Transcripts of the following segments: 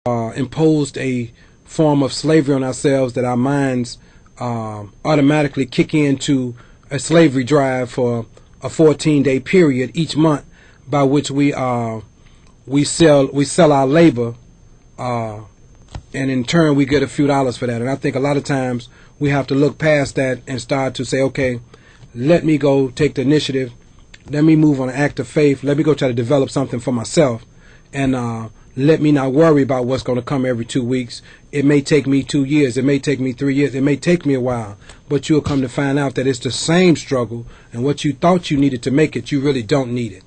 imposed a form of slavery on ourselves that our minds automatically kick into a slavery drive for a 14-day period each month, by which we sell our labor, and in turn we get a few dollars for that. And I think a lot of times we have to look past that and start to say, okay, let me go take the initiative, let me move on an act of faith, let me go try to develop something for myself, and let me not worry about what's going to come every 2 weeks. It may take me 2 years, it may take me 3 years, it may take me a while, but you'll come to find out that it's the same struggle, and what you thought you needed to make it, you really don't need it.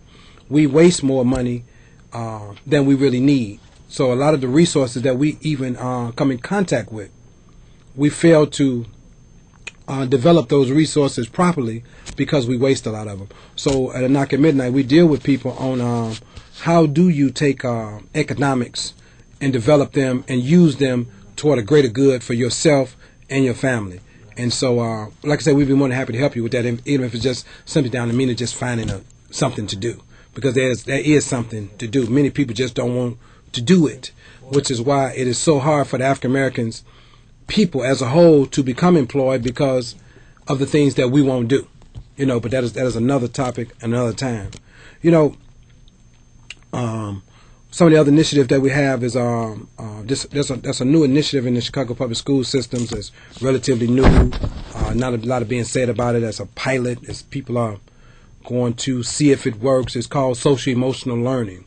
We waste more money than we really need. So a lot of the resources that we even come in contact with, we fail to develop those resources properly because we waste a lot of them. So at A Knock at Midnight, we deal with people on how do you take economics and develop them and use them toward a greater good for yourself and your family. And so, like I said, we'd be more than happy to help you with that, even if it's just simply down to meaning just finding something to do. Because there is something to do. Many people just don't want to do it, which is why it is so hard for the African Americans, people as a whole, to become employed because of the things that we won't do. But that is another topic, another time. Some of the other initiatives that we have is that's a new initiative in the Chicago public school systems. It's relatively new. Not a lot of being said about it as a pilot, as people are going to see if it works. It's called social-emotional learning.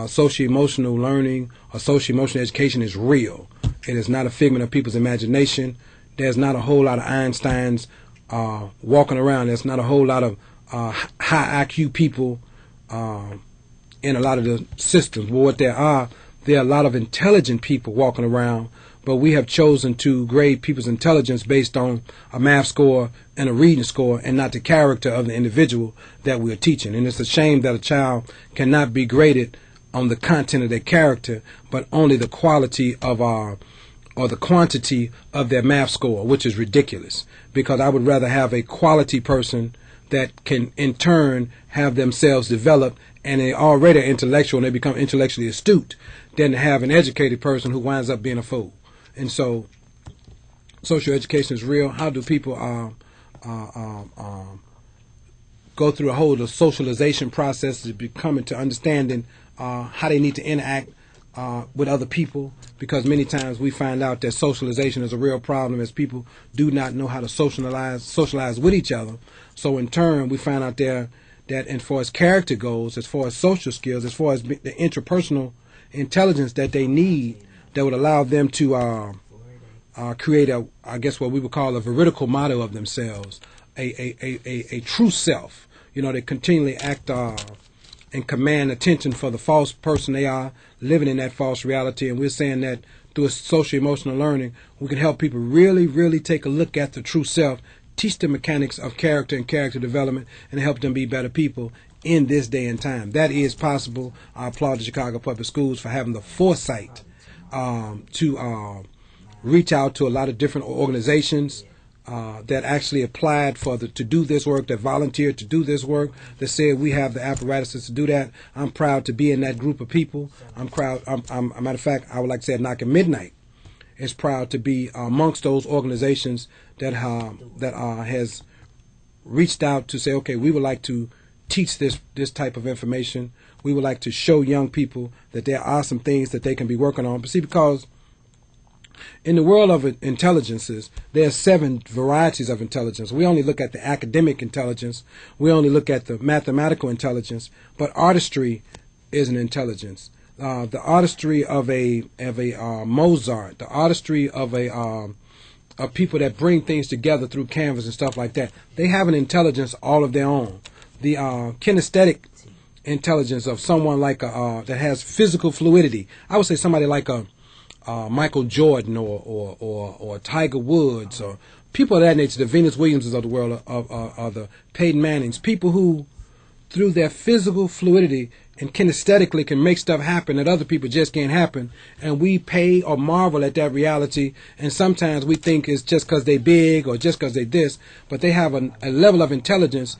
Social-emotional learning or social-emotional education is real. It is not a figment of people's imagination. There's not a whole lot of Einsteins walking around. There's not a whole lot of high IQ people in a lot of the systems. But what there are a lot of intelligent people walking around, but we have chosen to grade people's intelligence based on a math score and a reading score and not the character of the individual that we are teaching. And it's a shame that a child cannot be graded on the content of their character, but only the quality of or the quantity of their math score, which is ridiculous, because I would rather have a quality person that can in turn have themselves develop and they already are intellectual and they become intellectually astute than to have an educated person who winds up being a fool. And so social education is real. How do people go through a whole socialization process to becoming to understanding how they need to interact with other people, because many times we find out that socialization is a real problem as people do not know how to socialize with each other. So in turn, we find out there that as far as character goes, as far as social skills, as far as the interpersonal intelligence that they need, that would allow them to create what we would call a veridical model of themselves, a true self. They continually act and command attention for the false person they are, living in that false reality. And we're saying that through social-emotional learning, we can help people really, really take a look at the true self, teach the mechanics of character and character development, and help them be better people in this day and time. That is possible. I applaud the Chicago Public Schools for having the foresight to reach out to a lot of different organizations that actually applied to do this work, that volunteered to do this work, that said we have the apparatuses to do that. I'm proud to be in that group of people. I'm proud. A matter of fact, I would like to say at Knock at Midnight is proud to be amongst those organizations that has reached out to say, okay, we would like to teach this type of information. We would like to show young people that there are some things that they can be working on. But see, because in the world of intelligences, there are 7 varieties of intelligence. We only look at the academic intelligence. We only look at the mathematical intelligence. But artistry is an intelligence. The artistry of a Mozart, the artistry of people that bring things together through canvas and stuff like that. They have an intelligence all of their own. The kinesthetic intelligence of someone like that has physical fluidity. I would say somebody like Michael Jordan or Tiger Woods or people of that nature, the Venus Williamses of the world, or the Peyton Mannings, people who, through their physical fluidity and kinesthetically, can make stuff happen that other people just can't happen, and we pay or marvel at that reality, and sometimes we think it's just because they're big or just because they're this, but they have a level of intelligence